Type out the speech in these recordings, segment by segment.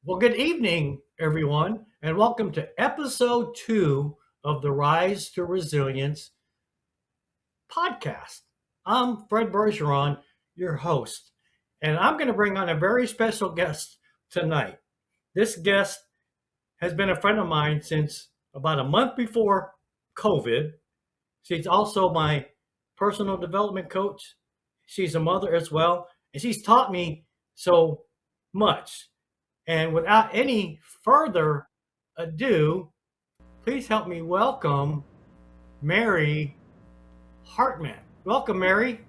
Well, good evening, everyone, and welcome to episode 2 of the Rise to Resilience podcast. I'm Fred Bergeron, your host, and I'm going to bring on a very special guest tonight. This guest has been a friend of mine since about a month before COVID. She's also my personal development coach. She's a mother as well, and she's taught me so much. And without any further ado, please help me welcome Mary Hartmann. Welcome, Mary.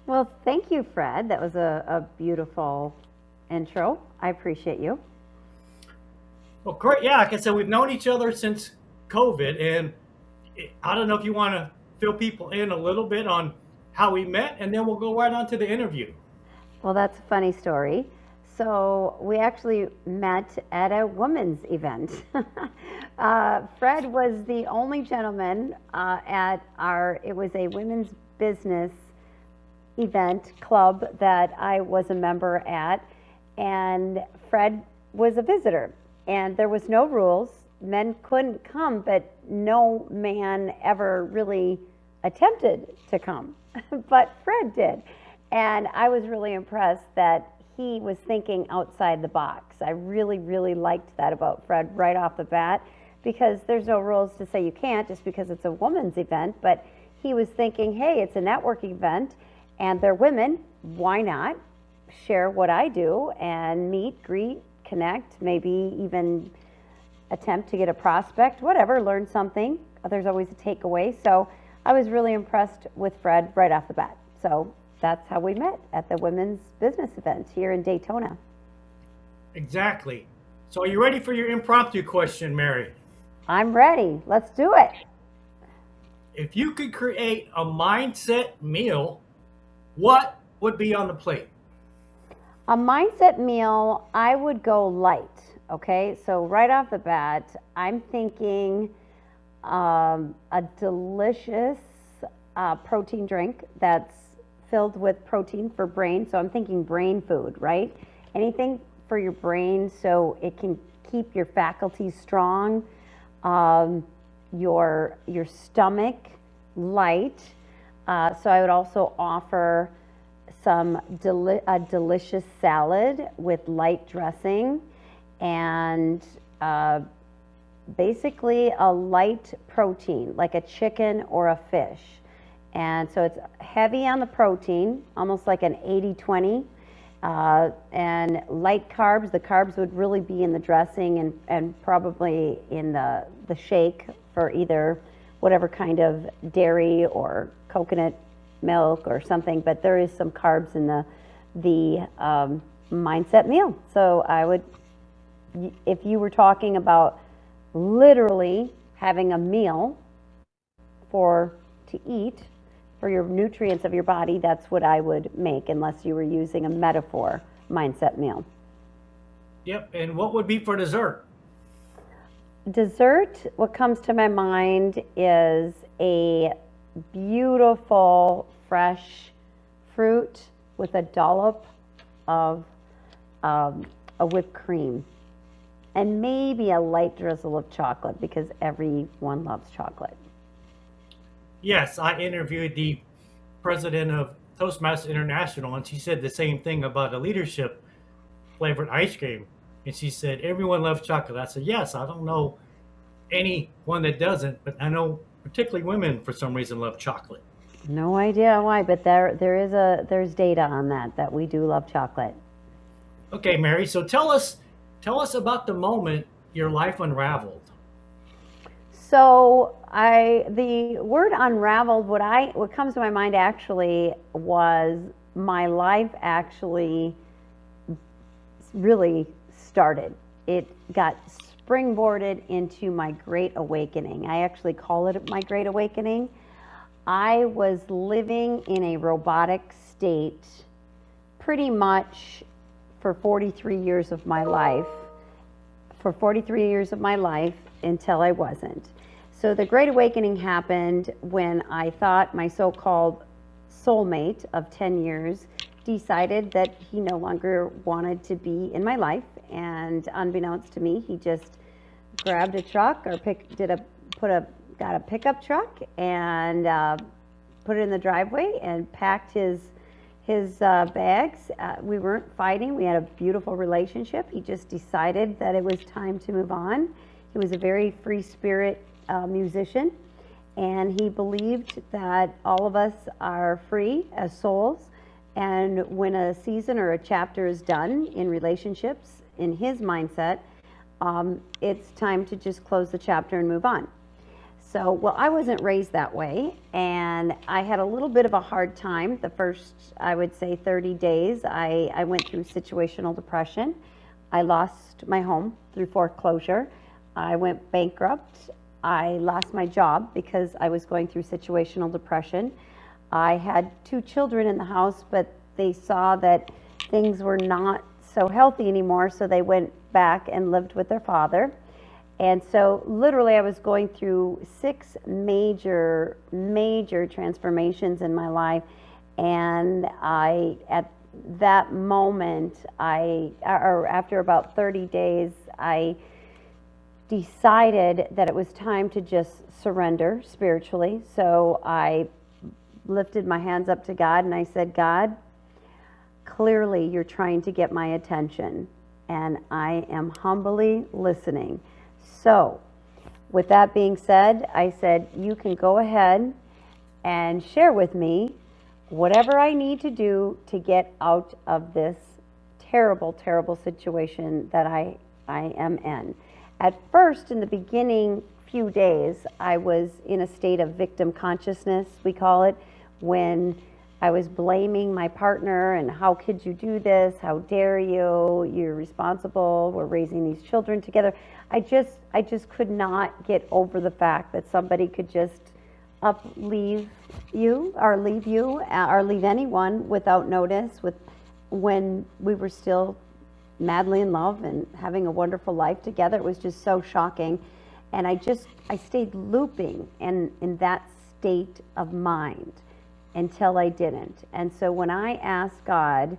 Well, thank you, Fred. That was a beautiful intro. I appreciate you. Well, great. Yeah, like I said, we've known each other since COVID, and I don't know if you want to fill people in a little bit on how we met, and then we'll go right on to the interview. Well, that's a funny story. So we actually met at a women's event. Fred was the only gentleman it was a women's business event club that I was a member at, and Fred was a visitor. And there was no rules. Men couldn't come, but no man ever really attempted to come. But Fred did. And I was really impressed that he was thinking outside the box. I really, really liked that about Fred right off the bat, because there's no rules to say you can't just because it's a woman's event. But he was thinking, hey, it's a networking event and they're women. Why not share what I do and meet, greet, connect, maybe even attempt to get a prospect, whatever, learn something. There's always a takeaway. So I was really impressed with Fred right off the bat. So that's how we met at the women's business event here in Daytona. Exactly. So, are you ready for your impromptu question, Mary? I'm ready. Let's do it. If you could create a mindset meal, what would be on the plate? A mindset meal, I would go light. Okay, so right off the bat, I'm thinking a delicious protein drink that's filled with protein for brain. So I'm thinking brain food, right? Anything for your brain so it can keep your faculties strong, your stomach light. So I would also offer a delicious salad with light dressing and basically a light protein like a chicken or a fish. And so it's heavy on the protein, almost like an 80-20, and light carbs. The carbs would really be in the dressing and probably in the shake for either whatever kind of dairy or coconut milk or something. But there is some carbs in the mindset meal. So I would, if you were talking about literally having a meal to eat, for your nutrients of your body, that's what I would make, unless you were using a metaphor mindset meal. Yep. And what would be for dessert? Dessert, what comes to my mind is a beautiful fresh fruit with a dollop of a whipped cream and maybe a light drizzle of chocolate, because everyone loves chocolate. Yes, I interviewed the president of Toastmasters International, and she said the same thing about a leadership flavored ice cream. And she said, everyone loves chocolate. I said, yes, I don't know anyone that doesn't, but I know particularly women for some reason love chocolate. No idea why, but there's data on that we do love chocolate. Okay, Mary, so tell us about the moment your life unraveled. So the word unraveled, what comes to my mind actually was my life actually really started. It got springboarded into my great awakening. I actually call it my great awakening. I was living in a robotic state pretty much for 43 years of my life. For 43 years of my life until I wasn't. So the Great Awakening happened when I thought my so-called soulmate of 10 years decided that he no longer wanted to be in my life, and unbeknownst to me, he just grabbed a truck or got a pickup truck and put it in the driveway and packed his bags. We weren't fighting. We had a beautiful relationship. He just decided that it was time to move on. He was a very free spirit musician, and he believed that all of us are free as souls. And when a season or a chapter is done in relationships, in his mindset, it's time to just close the chapter and move on. So, well, I wasn't raised that way, and I had a little bit of a hard time the first, I would say, 30 days. I went through situational depression. I lost my home through foreclosure. I went bankrupt. I lost my job because I was going through situational depression. I had 2 children in the house, but they saw that things were not so healthy anymore, so they went back and lived with their father. And so literally I was going through 6 major transformations in my life. And at that moment, or after about 30 days, I decided that it was time to just surrender spiritually. So I lifted my hands up to God and I said, God, clearly you're trying to get my attention, and I am humbly listening. So, with that being said, I said, you can go ahead and share with me whatever I need to do to get out of this terrible, terrible situation that I am in. At first, in the beginning few days, I was in a state of victim consciousness, we call it, when I was blaming my partner and how could you do this? How dare you? You're responsible. We're raising these children together. I just could not get over the fact that somebody could just leave you or leave anyone without notice when we were still madly in love and having a wonderful life together. It was just so shocking. And I stayed looping in that state of mind until I didn't. And so when I asked God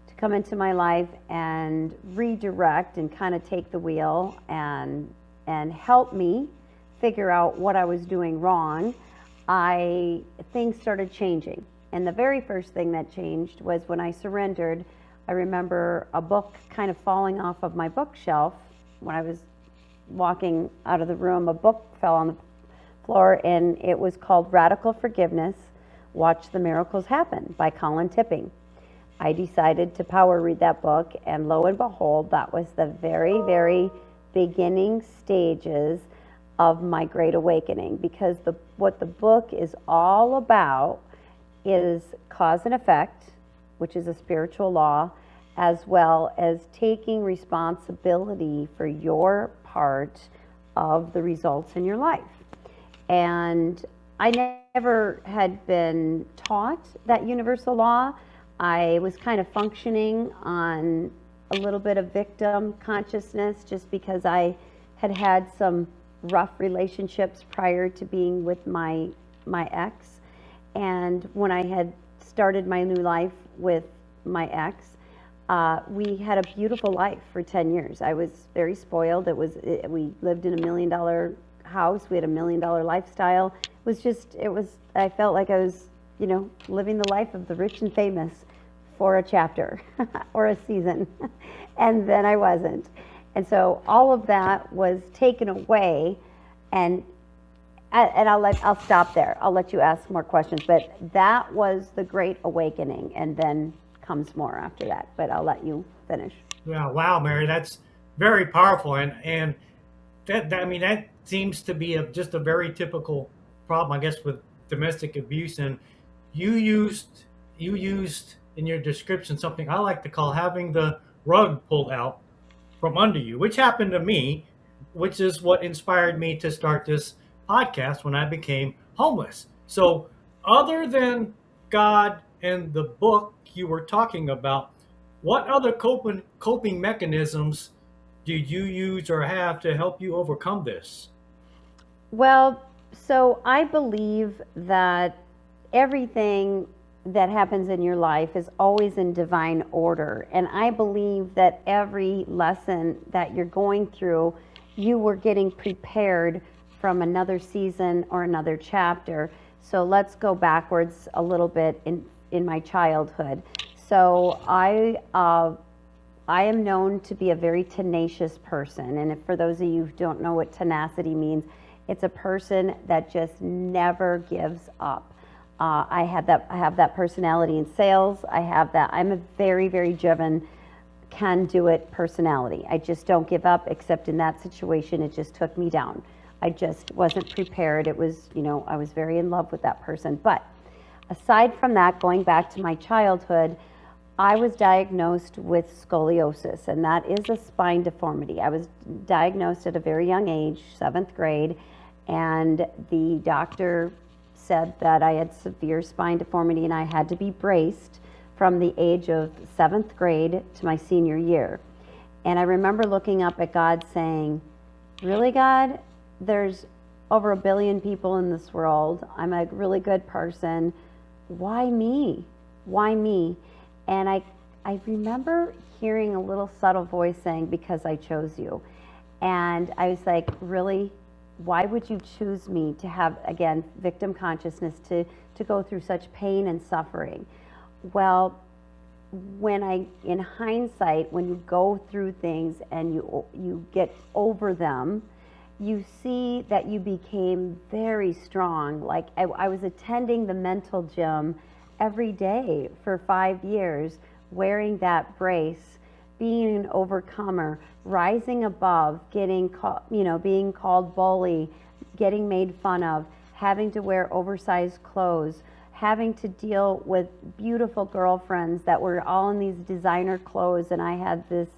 to come into my life and redirect and kind of take the wheel and help me figure out what I was doing wrong, things started changing. And the very first thing that changed was when I surrendered. I remember a book kind of falling off of my bookshelf. When I was walking out of the room, a book fell on the floor, and it was called Radical Forgiveness, Watch the Miracles Happen by Colin Tipping. I decided to power read that book, and lo and behold, that was the very, very beginning stages of my Great Awakening, because what the book is all about is cause and effect, which is a spiritual law, as well as taking responsibility for your part of the results in your life. And I never had been taught that universal law. I was kind of functioning on a little bit of victim consciousness just because I had had some rough relationships prior to being with my ex. And when I had started my new life with my ex, we had a beautiful life for 10 years. I was very spoiled. We lived in $1 million house. We had $1 million lifestyle. I felt like I was, living the life of the rich and famous for a chapter or a season. And then I wasn't. And so all of that was taken away, and I'll stop there. I'll let you ask more questions, but that was the Great Awakening, and then comes more after that, but I'll let you finish. Yeah, wow, Mary, that's very powerful, and that seems to be just a very typical problem, I guess, with domestic abuse. And you used in your description something I like to call having the rug pulled out from under you, which happened to me, which is what inspired me to start this podcast when I became homeless. So, other than God and the book you were talking about, what other coping mechanisms did you use or have to help you overcome this? Well, so I believe that everything that happens in your life is always in divine order. And I believe that every lesson that you're going through, you were getting prepared from another season or another chapter. So let's go backwards a little bit in my childhood. So I am known to be a very tenacious person. And if, for those of you who don't know what tenacity means, it's a person that just never gives up. I have that personality in sales. I have that. I'm a very, very driven, can do it personality. I just don't give up, except in that situation, it just took me down. I just wasn't prepared. It was, I was very in love with that person. But aside from that, going back to my childhood, I was diagnosed with scoliosis, and that is a spine deformity. I was diagnosed at a very young age, 7th grade, and the doctor said that I had severe spine deformity and I had to be braced from the age of 7th grade to my senior year. And I remember looking up at God saying, really, God? There's over 1 billion people in this world. I'm a really good person. Why me? Why me? And I remember hearing a little subtle voice saying, because I chose you. And I was like, really? Why would you choose me to have, again, victim consciousness, to go through such pain and suffering? Well, in hindsight, when you go through things and you get over them, you see that you became very strong. Like I was attending the mental gym every day for 5 years, wearing that brace, being an overcomer, rising above, getting being called bully, getting made fun of, having to wear oversized clothes, having to deal with beautiful girlfriends that were all in these designer clothes, and I had this,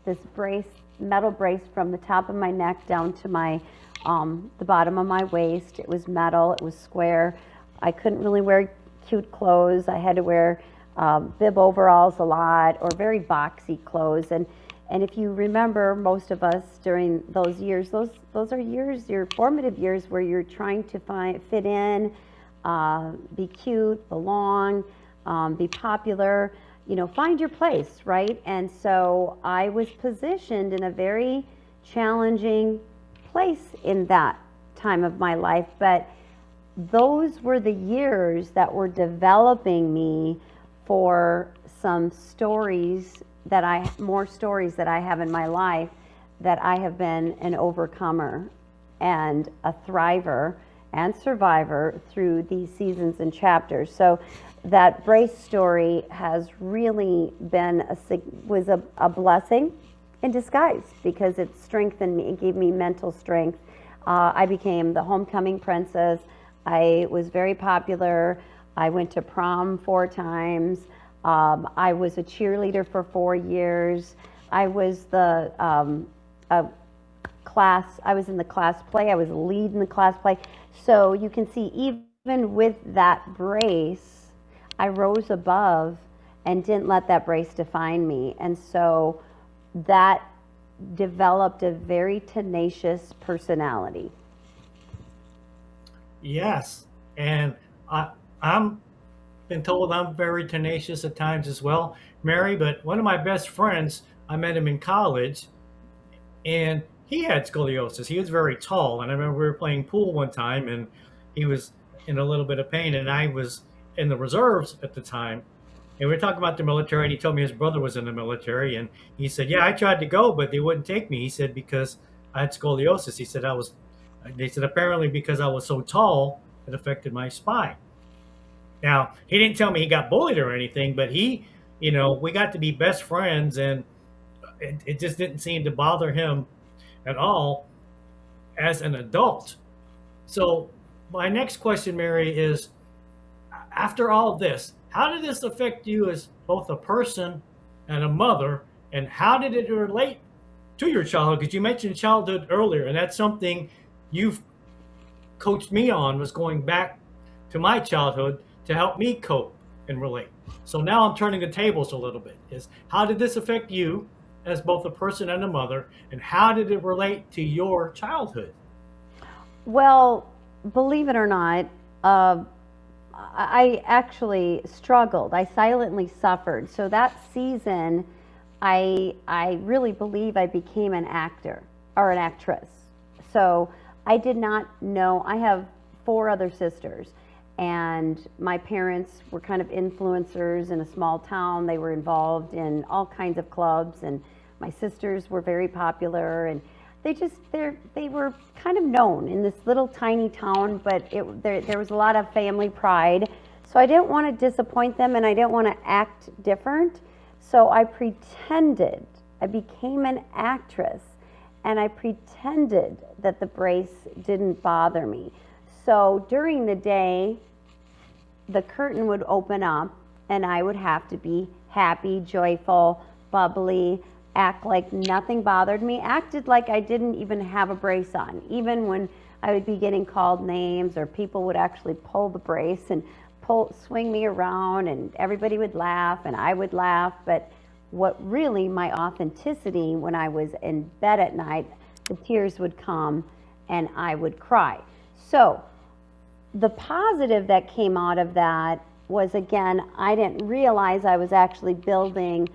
this brace, metal brace from the top of my neck down to my the bottom of my waist. It was metal, it was square. I couldn't really wear cute clothes. I had to wear bib overalls a lot, or very boxy clothes. And if you remember, most of us during those years, those are years, your formative years, where you're trying to fit in, be cute, belong, be popular, find your place, right? And so I was positioned in a very challenging place in that time of my life. But those were the years that were developing me for some more stories that I have in my life, that I have been an overcomer and a thriver and survivor through these seasons and chapters. So that brace story has really been was a blessing in disguise, because it strengthened me. It gave me mental strength. I became the homecoming princess. I was very popular. I went to prom 4 times. I was a cheerleader for 4 years. I was I was in the class play. I was lead in the class play. So you can see, even with that brace, I rose above and didn't let that brace define me. And so that developed a very tenacious personality. Yes, and I'm been told I'm very tenacious at times as well, Mary. But one of my best friends, I met him in college, and he had scoliosis. He was very tall, and I remember we were playing pool one time, and he was in a little bit of pain, and I was in the reserves at the time. And we were talking about the military, and he told me his brother was in the military, and he said, "Yeah, I tried to go, but they wouldn't take me." He said, because I had scoliosis. He said they said apparently because I was so tall, it affected my spine. Now, he didn't tell me he got bullied or anything, but we got to be best friends, and it just didn't seem to bother him at all as an adult. So my next question, Mary, is, after all this, how did this affect you as both a person and a mother, and how did it relate to your childhood? Because you mentioned childhood earlier, and that's something you've coached me on, was going back to my childhood to help me cope and relate. So now I'm turning the tables a little bit. Is how did this affect you as both a person and a mother, and how did it relate to your childhood? Well, believe it or not, I actually struggled. I silently suffered. So that season, I really believe I became an actor or an actress. So I did not know. I have four other sisters, and my parents were kind of influencers in a small town. They were involved in all kinds of clubs, and my sisters were very popular, and they were kind of known in this little tiny town, but there was a lot of family pride. So I didn't want to disappoint them, and I didn't want to act different. So I pretended. I became an actress, and I pretended that the brace didn't bother me. So during the day, the curtain would open up, and I would have to be happy, joyful, bubbly, act like nothing bothered me, acted like I didn't even have a brace on. Even when I would be getting called names, or people would actually pull the brace and swing me around, and everybody would laugh and I would laugh. But what really, my authenticity, when I was in bed at night, the tears would come and I would cry. So the positive that came out of that was, again, I didn't realize I was actually building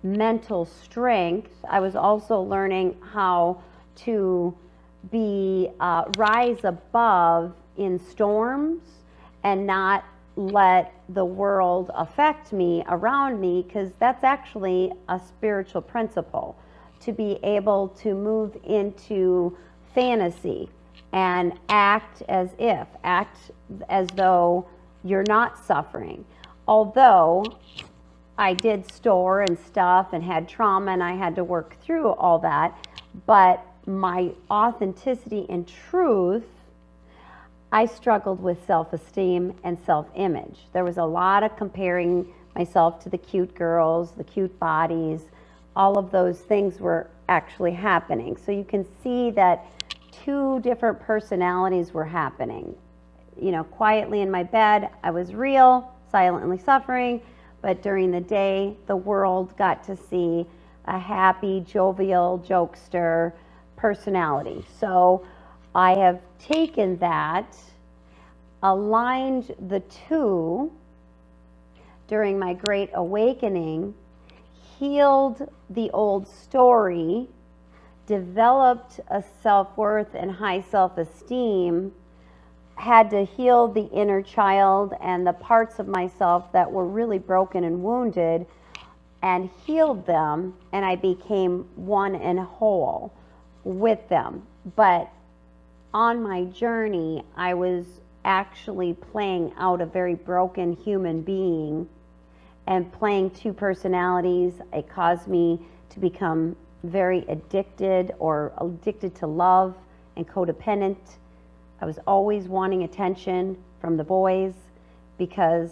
mental strength. I was also learning how to be rise above in storms and not let the world affect me around me, because that's actually a spiritual principle, to be able to move into fantasy and act as though you're not suffering. Although I did store and stuff and had trauma and I had to work through all that, but my authenticity and truth, I struggled with self-esteem and self-image. There was a lot of comparing myself to the cute girls, the cute bodies. All of those things were actually happening. So you can see that two different personalities were happening. You know, quietly in my bed, I was real, silently suffering, but during the day, the world got to see a happy, jovial, jokester personality. So I have taken that, aligned the two during my great awakening, healed the old story, developed a self-worth and high self-esteem, had to heal the inner child and the parts of myself that were really broken and wounded, and healed them, and I became one and whole with them. But on my journey, I was actually playing out a very broken human being, and playing two personalities. It caused me to become very addicted to love and codependent. I was always wanting attention from the boys because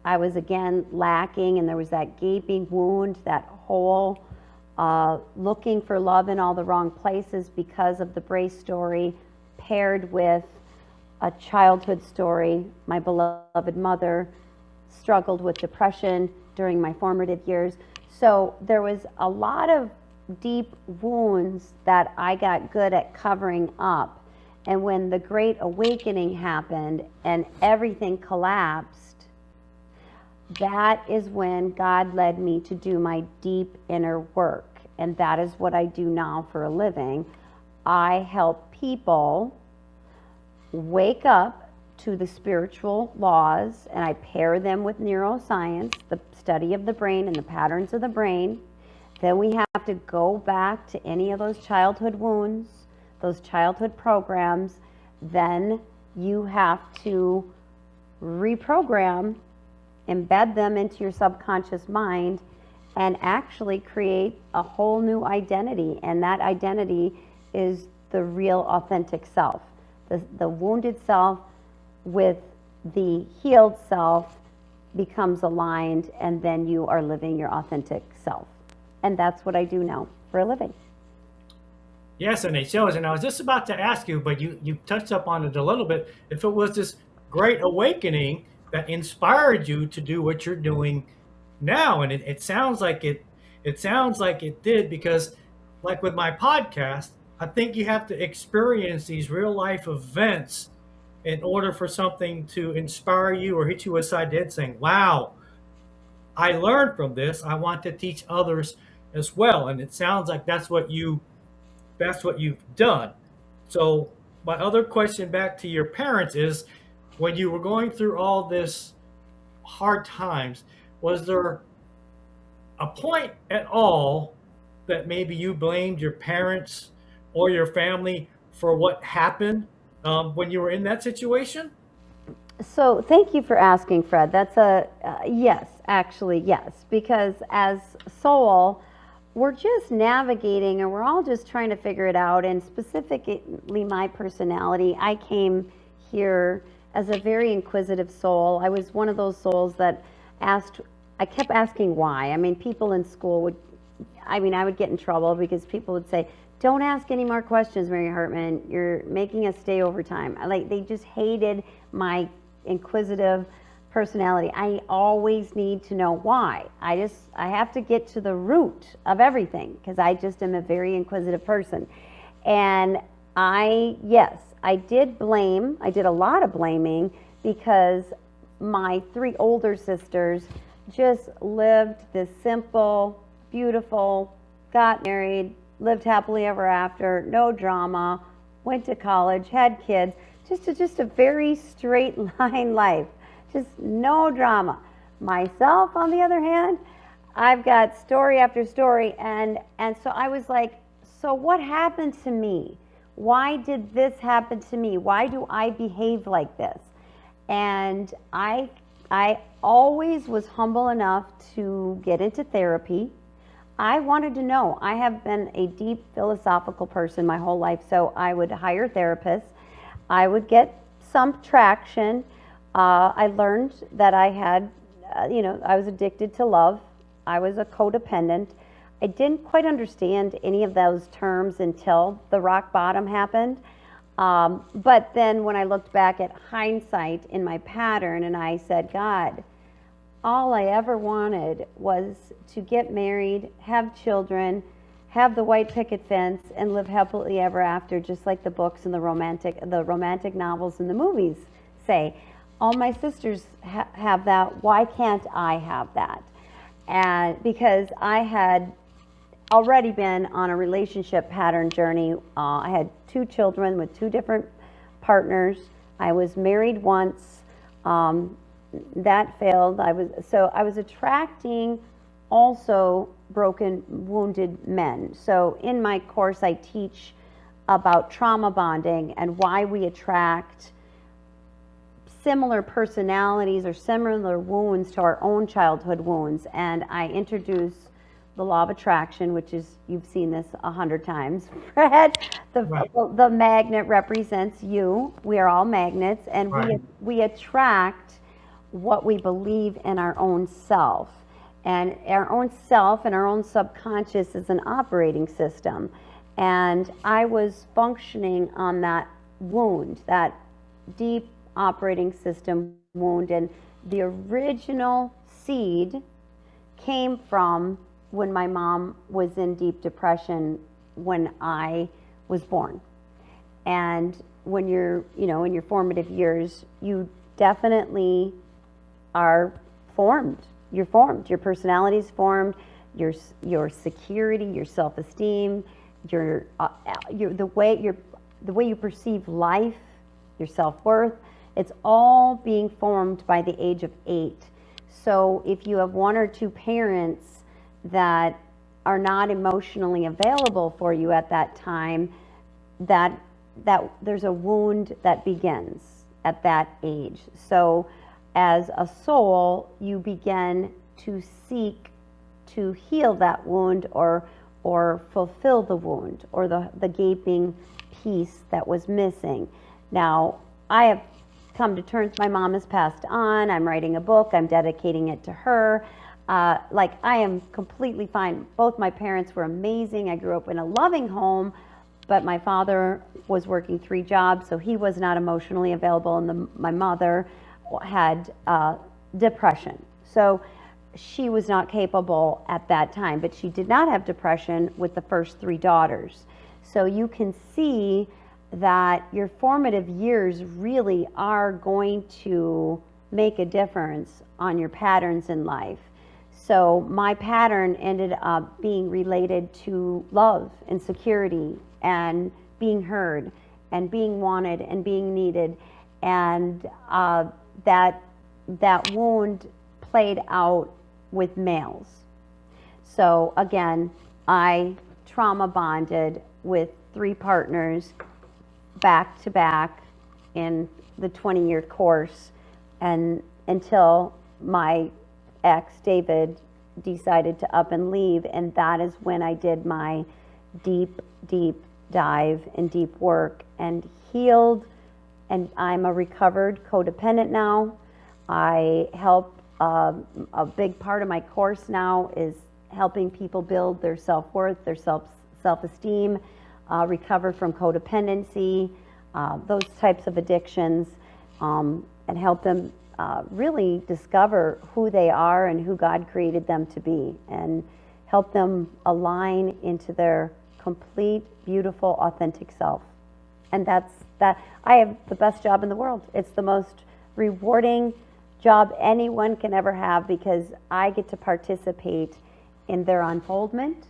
I was again lacking, and there was that gaping wound, that hole, looking for love in all the wrong places because of the brace story, paired with a childhood story. My beloved mother struggled with depression during my formative years. So there was a lot of deep wounds that I got good at covering up. And when the Great Awakening happened and everything collapsed, that is when God led me to do my deep inner work. And that is what I do now for a living. I help people wake up to the spiritual laws, and I pair them with neuroscience, the study of the brain and the patterns of the brain. Then we have to go back to any of those childhood wounds, those childhood programs. Then you have to reprogram, embed them into your subconscious mind, and actually create a whole new identity. And that identity is the real authentic self. The wounded self with the healed self becomes aligned, and then you are living your authentic self. And that's what I do now for a living. Yes, and it shows. And I was just about to ask you, but you touched up on it a little bit. If it was this great awakening that inspired you to do what you're doing now, and it sounds like it sounds like it did, because like with my podcast, I think you have to experience these real life events in order for something to inspire you or hit you aside the head saying, wow, I learned from this. I want to teach others as well. And it sounds like that's what you've done. So my other question back to your parents is when you were going through all this hard times, was there a point at all that maybe you blamed your parents or your family for what happened when you were in that situation? So thank you for asking, Fred. That's a yes, actually, yes, because as soul, we're just navigating and we're all just trying to figure it out. And specifically, my personality, I came here as a very inquisitive soul. I was one of those souls that asked, I kept asking why. I mean, people in school would, I mean, I would get in trouble because people would say, don't ask any more questions, Mary Hartman. You're making us stay overtime. Like, they just hated my inquisitive personality. I always need to know why. I have to get to the root of everything because I just am a very inquisitive person. And yes, I did blame, I did a lot of blaming because my three older sisters just lived this simple, beautiful, got married, lived happily ever after, no drama, went to college, had kids, just a very straight line life, just no drama. Myself, on the other hand, I've got story after story, and so I was like, so what happened to me? Why did this happen to me? Why do I behave like this? And I always was humble enough to get into therapy. I wanted to know. I have been a deep philosophical person my whole life, so I would hire therapists. I would get some traction. I learned that I had, I was addicted to love. I was a codependent. I didn't quite understand any of those terms until the rock bottom happened. But then when I looked back at hindsight in my pattern and I said, God, all I ever wanted was to get married, have children, have the white picket fence, and live happily ever after, just like the books and the romantic novels and the movies say. All my sisters have that. Why can't I have that? And because I had already been on a relationship pattern journey. I had two children with two different partners. I was married once. That failed. I was attracting also broken, wounded men. So in my course, I teach about trauma bonding and why we attract similar personalities or similar wounds to our own childhood wounds. And I introduce the law of attraction, which is, you've seen this 100 times, Fred. Right, The magnet represents you. We are all magnets, and right, we attract what we believe in our own self. And our own self and our own subconscious is an operating system. And I was functioning on that wound, that deep operating system wound. And the original seed came from when my mom was in deep depression when I was born. And when you're, in your formative years, you definitely are formed. You're formed. Your personality's formed. Your security, your self-esteem, the way you perceive life, your self-worth. It's all being formed by the age of 8. So if you have one or two parents that are not emotionally available for you at that time, that there's a wound that begins at that age. So as a soul, you begin to seek to heal that wound or fulfill the wound or the gaping piece that was missing. Now, I have come to terms, my mom has passed on. I'm writing a book. I'm dedicating it to her. I am completely fine. Both my parents were amazing. I grew up in a loving home, but my father was working 3 jobs, so he was not emotionally available, and my mother had depression. So she was not capable at that time, but she did not have depression with the first 3 daughters. So you can see that your formative years really are going to make a difference on your patterns in life. So my pattern ended up being related to love and security and being heard and being wanted and being needed. And that wound played out with males. So again, I trauma bonded with 3 partners back to back in the 20-year course, and until my ex David decided to up and leave. And that is when I did my deep dive and deep work and healed. And I'm a recovered codependent now. I help, a big part of my course now is helping people build their self-worth, their self-esteem, recover from codependency, those types of addictions, and help them really discover who they are and who God created them to be, and help them align into their complete, beautiful, authentic self. And that's that. I have the best job in the world. It's the most rewarding job anyone can ever have, because I get to participate in their unfoldment,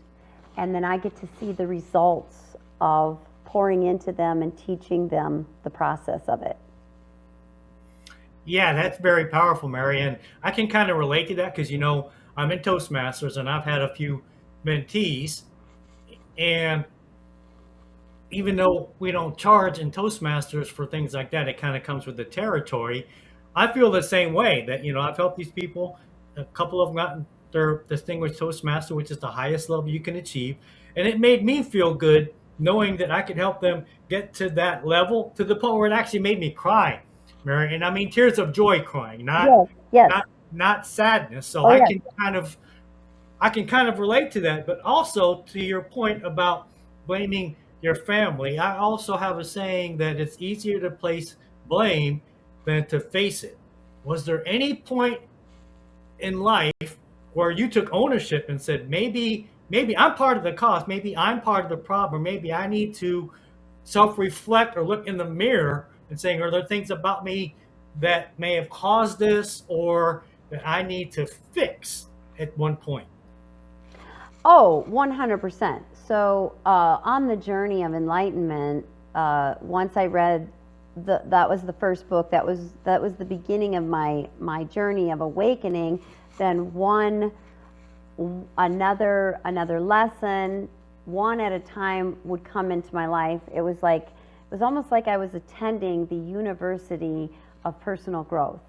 and then I get to see the results of pouring into them and teaching them the process of it. Yeah, that's very powerful, Mary. And I can kind of relate to that because, I'm in Toastmasters and I've had a few mentees. And even though we don't charge in Toastmasters for things like that, it kind of comes with the territory. I feel the same way that, I've helped these people. A couple of them gotten their distinguished Toastmaster, which is the highest level you can achieve. And it made me feel good knowing that I could help them get to that level, to the point where it actually made me cry, Mary. And I mean tears of joy crying, not Yes, yes. not not sadness. So Oh, I yes. can kind of relate to that, but also to your point about blaming your family. I also have a saying that it's easier to place blame than to face it. Was there any point in life where you took ownership and said, maybe I'm part of the cause, maybe I'm part of the problem, maybe I need to self-reflect or look in the mirror and saying, are there things about me that may have caused this or that I need to fix at one point? Oh, 100%. So, on the journey of enlightenment, once I read that was the first book. That was the beginning of my journey of awakening. Then another lesson, one at a time, would come into my life. It was almost like I was attending the university of personal growth,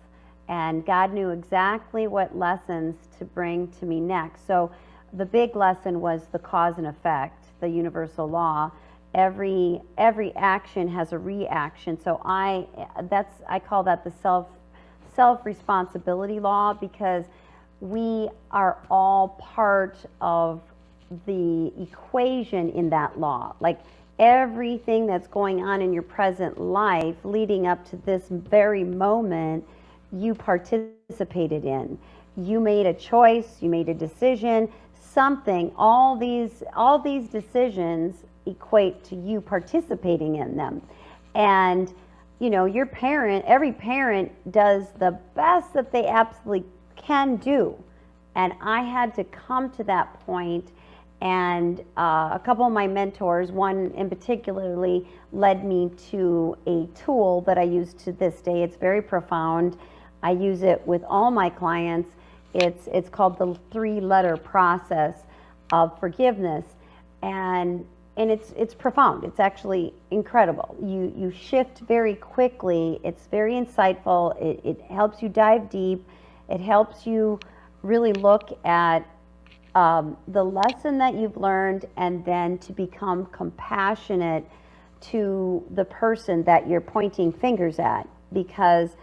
and God knew exactly what lessons to bring to me next. So the big lesson was the cause and effect, the universal law. Every action has a reaction. So I call that the self responsibility law, because we are all part of the equation in that law. Like, everything that's going on in your present life leading up to this very moment, you participated in. You made a choice, you made a decision, something. All these decisions equate to you participating in them. And every parent does the best that they absolutely can do. And I had to come to that point, and a couple of my mentors, one in particularly, led me to a tool that I use to this day. It's very profound. I use it with all my clients. It's called the 3-letter process of forgiveness, and it's profound. It's actually incredible. You shift very quickly. It's very insightful. It helps you dive deep. It helps you really look at the lesson that you've learned, and then to become compassionate to the person that you're pointing fingers at, because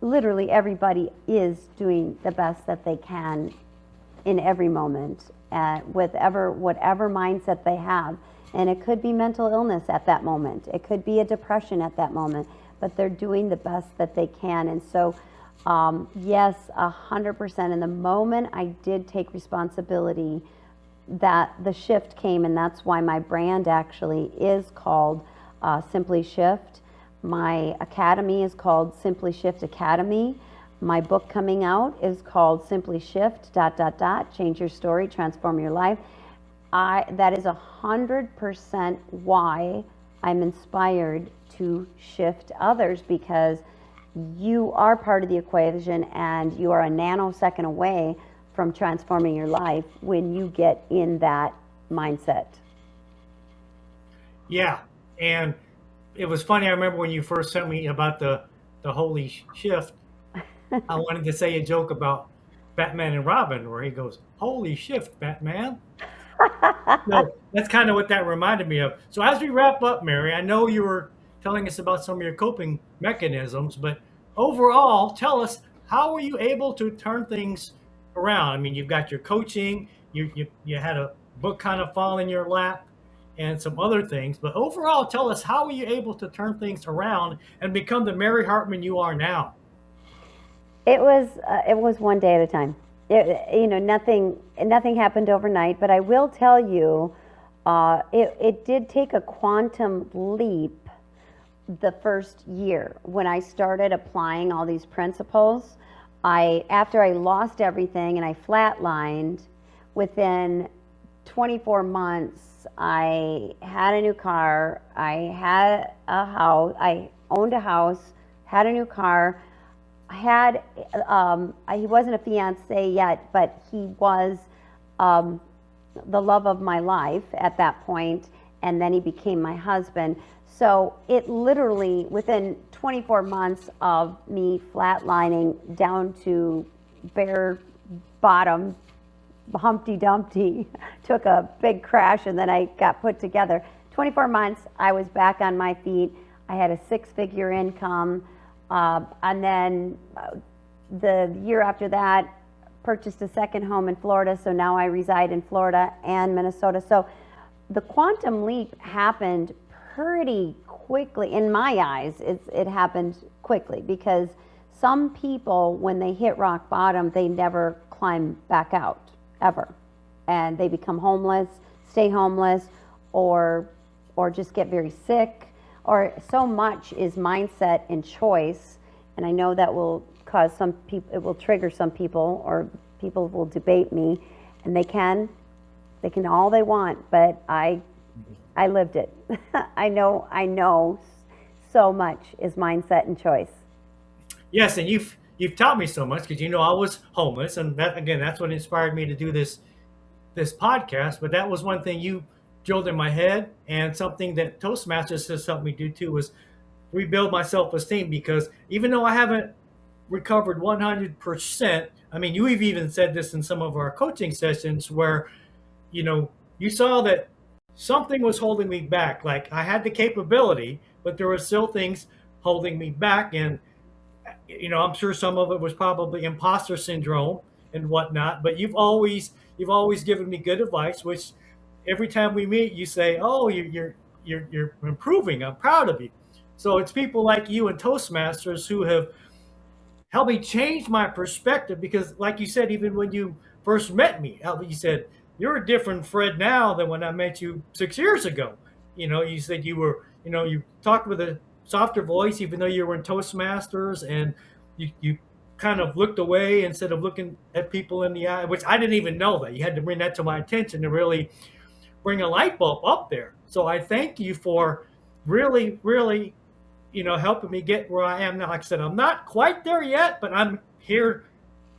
literally everybody is doing the best that they can in every moment, whatever mindset they have. And it could be mental illness at that moment. It could be a depression at that moment, but they're doing the best that they can. And so, yes, 100%. In the moment I did take responsibility, that the shift came, and that's why my brand actually is called Simply Shift. My academy is called Simply Shift Academy. My book coming out is called Simply Shift, change your story, transform your life. That is 100% why I'm inspired to shift others, because you are part of the equation and you are a nanosecond away from transforming your life when you get in that mindset. Yeah, and it was funny. I remember when you first sent me about the holy shift. I wanted to say a joke about Batman and Robin, where he goes, "Holy shift, Batman." So that's kind of what that reminded me of. So as we wrap up, Mary, I know you were telling us about some of your coping mechanisms, but overall, tell us, how were you able to turn things around? I mean, you've got your coaching, you had a book kind of fall in your lap, and some other things. But overall, tell us, how were you able to turn things around and become the Mary Hartman you are now? It was one day at a time. Nothing happened overnight, but I will tell you, it did take a quantum leap the first year when I started applying all these principles. After I lost everything and I flatlined, within 24 months, I had a new car, I had a house, I owned a house, had a new car, he wasn't a fiance yet, but he was um, the love of my life at that point, and then he became my husband. So it literally, within 24 months of me flatlining down to bare bottom, Humpty Dumpty, took a big crash, and then I got put together. 24 months, I was back on my feet. I had a six-figure income. And then the year after that, purchased a second home in Florida. So now I reside in Florida and Minnesota. So the quantum leap happened pretty quickly. In my eyes, it happened quickly, because some people, when they hit rock bottom, they never climb back out, ever. And they become homeless, stay homeless, or just get very sick. Or so much is mindset and choice. And I know that will cause some people, it will trigger some people, or people will debate me, and they can all they want, but I lived it. I know so much is mindset and choice. Yes, and you've taught me so much, because I was homeless, and that, again, that's what inspired me to do this podcast. But that was one thing you drilled in my head, and something that Toastmasters has helped me do too was rebuild my self-esteem. Because even though I haven't recovered 100%, I mean, you've even said this in some of our coaching sessions, where you saw that something was holding me back. Like, I had the capability, but there were still things holding me back. And I'm sure some of it was probably imposter syndrome and whatnot. But you've always given me good advice, which every time we meet, you say, "Oh, you're improving. I'm proud of you." So it's people like you and Toastmasters who have helped me change my perspective. Because, like you said, even when you first met me, you said you're a different Fred now than when I met you 6 years ago. You said you talked with a softer voice, even though you were in Toastmasters, and you kind of looked away instead of looking at people in the eye, which I didn't even know that. You had to bring that to my attention to really bring a light bulb up there. So I thank you for really, really, helping me get where I am now. Like I said, I'm not quite there yet, but I'm here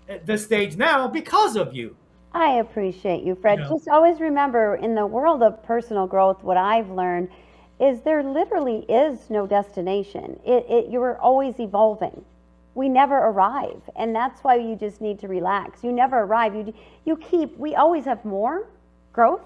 at this stage now because of you. I appreciate you, You Fred. know, Just always remember, in the world of personal growth, what I've learned is there literally is no destination. You're always evolving. We never arrive, and that's why you just need to relax. You never arrive. We always have more growth,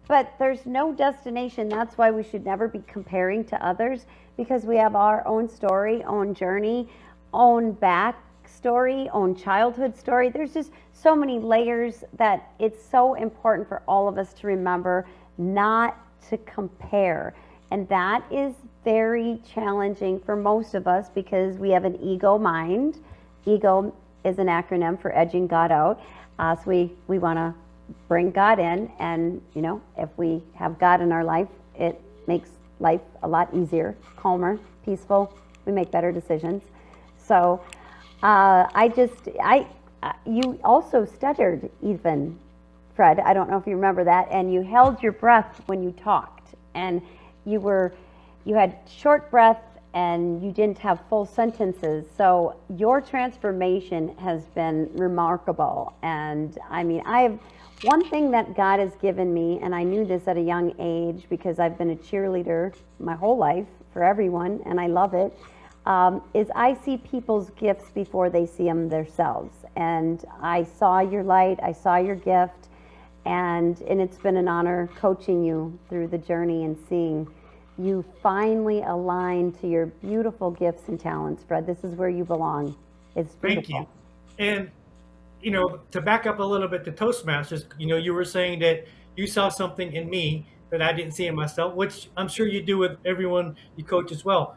but there's no destination. That's why we should never be comparing to others, because we have our own story, own journey, own backstory, own childhood story. There's just so many layers that it's so important for all of us to remember not to compare. And that is very challenging for most of us, because we have an ego mind. Ego is an acronym for edging God out. So we want to bring God in, and if we have God in our life, it makes life a lot easier, calmer, peaceful. We make better decisions. So you also stuttered even, Fred. I don't know if you remember that, and you held your breath when you talked, and you had short breath and you didn't have full sentences. So your transformation has been remarkable. And I mean, one thing that God has given me, and I knew this at a young age because I've been a cheerleader my whole life for everyone, and I love it, is I see people's gifts before they see them themselves. And I saw your light, I saw your gift, and it's been an honor coaching you through the journey and seeing you finally align to your beautiful gifts and talents, Fred. This is where you belong. It's Thank you. beautiful. And to back up a little bit to Toastmasters, you were saying that you saw something in me that I didn't see in myself, which I'm sure you do with everyone you coach as well.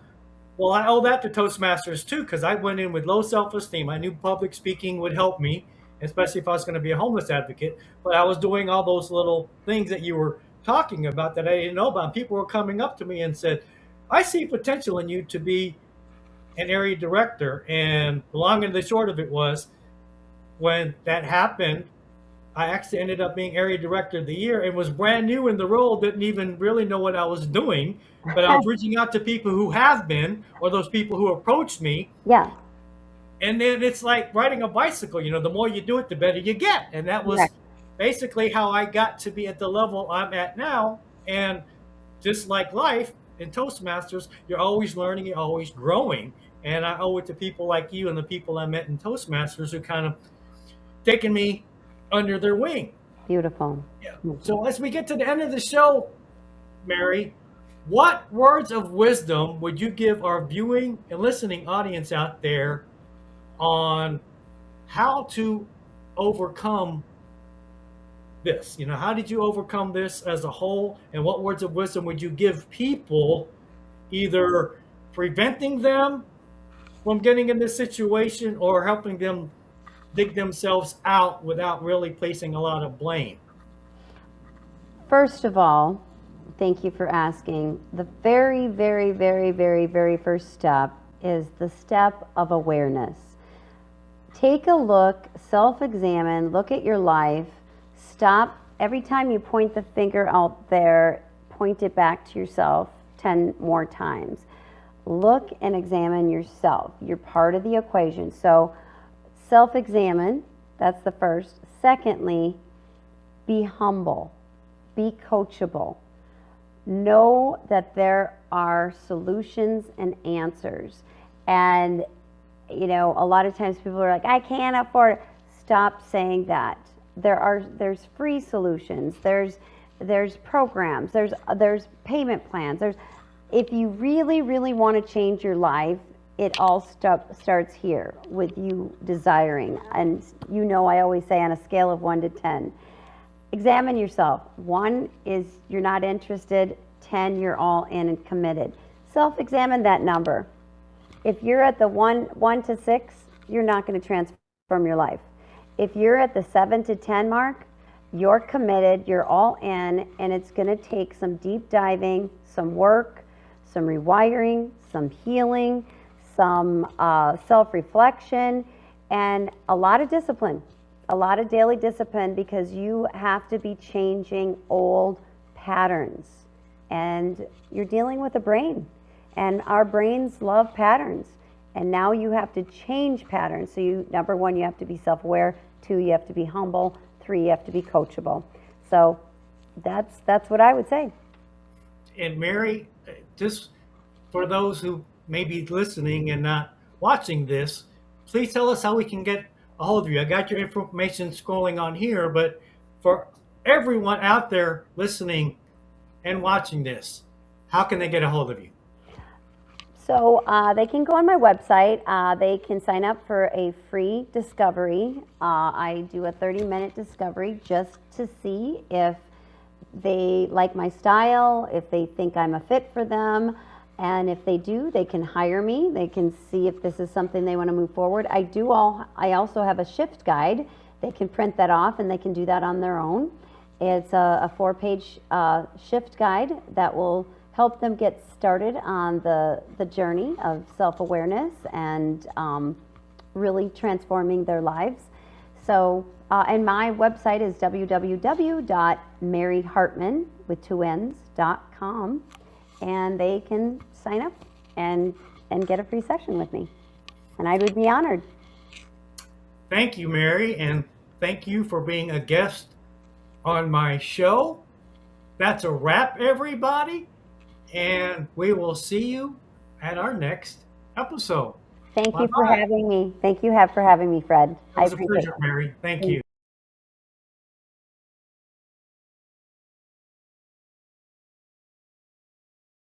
Well, I owe that to Toastmasters too, because I went in with low self-esteem. I knew public speaking would help me, especially if I was going to be a homeless advocate. But I was doing all those little things that you were talking about that I didn't know about. And people were coming up to me and said, "I see potential in you to be an area director." And the long and the short of it was, when that happened, I actually ended up being area director of the year and was brand new in the role, didn't even really know what I was doing, but I was reaching out to people who have been, or those people who approached me. Yeah. And then it's like riding a bicycle, the more you do it, the better you get. And that was Correct. basically how I got to be at the level I'm at now. And just like life in Toastmasters, you're always learning, you're always growing. And I owe it to people like you and the people I met in Toastmasters who kind of taken me under their wing. Beautiful. Yeah. So as we get to the end of the show, Mary, what words of wisdom would you give our viewing and listening audience out there on how to overcome this? How did you overcome this as a whole? And what words of wisdom would you give people, either preventing them from getting in this situation or helping them dig themselves out without really placing a lot of blame? First of all, thank you for asking. The very, very, very, very, very first step is the step of awareness. Take a look, self-examine, look at your life, stop. Every time you point the finger out there, point it back to yourself 10 more times. Look and examine yourself. You're part of the equation. So self-examine, that's the first. Secondly, be humble, be coachable. Know that there are solutions and answers. And a lot of times people are like, I can't afford it. Stop saying that. There's free solutions. There's programs. There's payment plans. If you really, really want to change your life, it all starts here with you desiring. And I always say on a scale of 1 to 10, examine yourself. 1 is you're not interested. 10, you're all in and committed. Self-examine that number. If you're at the 1 to 6, you're not going to transform your life. If you're at the 7 to 10 mark, you're committed, you're all in, and it's going to take some deep diving, some work, some rewiring, some healing, some self-reflection, and a lot of discipline, a lot of daily discipline, because you have to be changing old patterns. And you're dealing with a brain, and our brains love patterns. And now you have to change patterns. So number 1, you have to be self-aware. 2, you have to be humble. 3, you have to be coachable. So that's what I would say. And Mary, just for those who may be listening and not watching this, please tell us how we can get a hold of you. I got your information scrolling on here, but for everyone out there listening and watching this, how can they get a hold of you? So they can go on my website. They can sign up for a free discovery. I do a 30-minute discovery just to see if they like my style, if they think I'm a fit for them. And if they do, they can hire me. They can see if this is something they want to move forward. I also have a shift guide. They can print that off and they can do that on their own. It's a 4-page shift guide that will help them get started on the journey of self-awareness and really transforming their lives. So, and my website is www.maryhartmann.com, and they can sign up and get a free session with me. And I would be honored. Thank you, Mary, and thank you for being a guest on my show. That's a wrap, everybody, and we will see you at our next episode. Thank you for Bye-bye. having me. Thank you for having me, Fred. It was a pleasure, Mary. Thank you.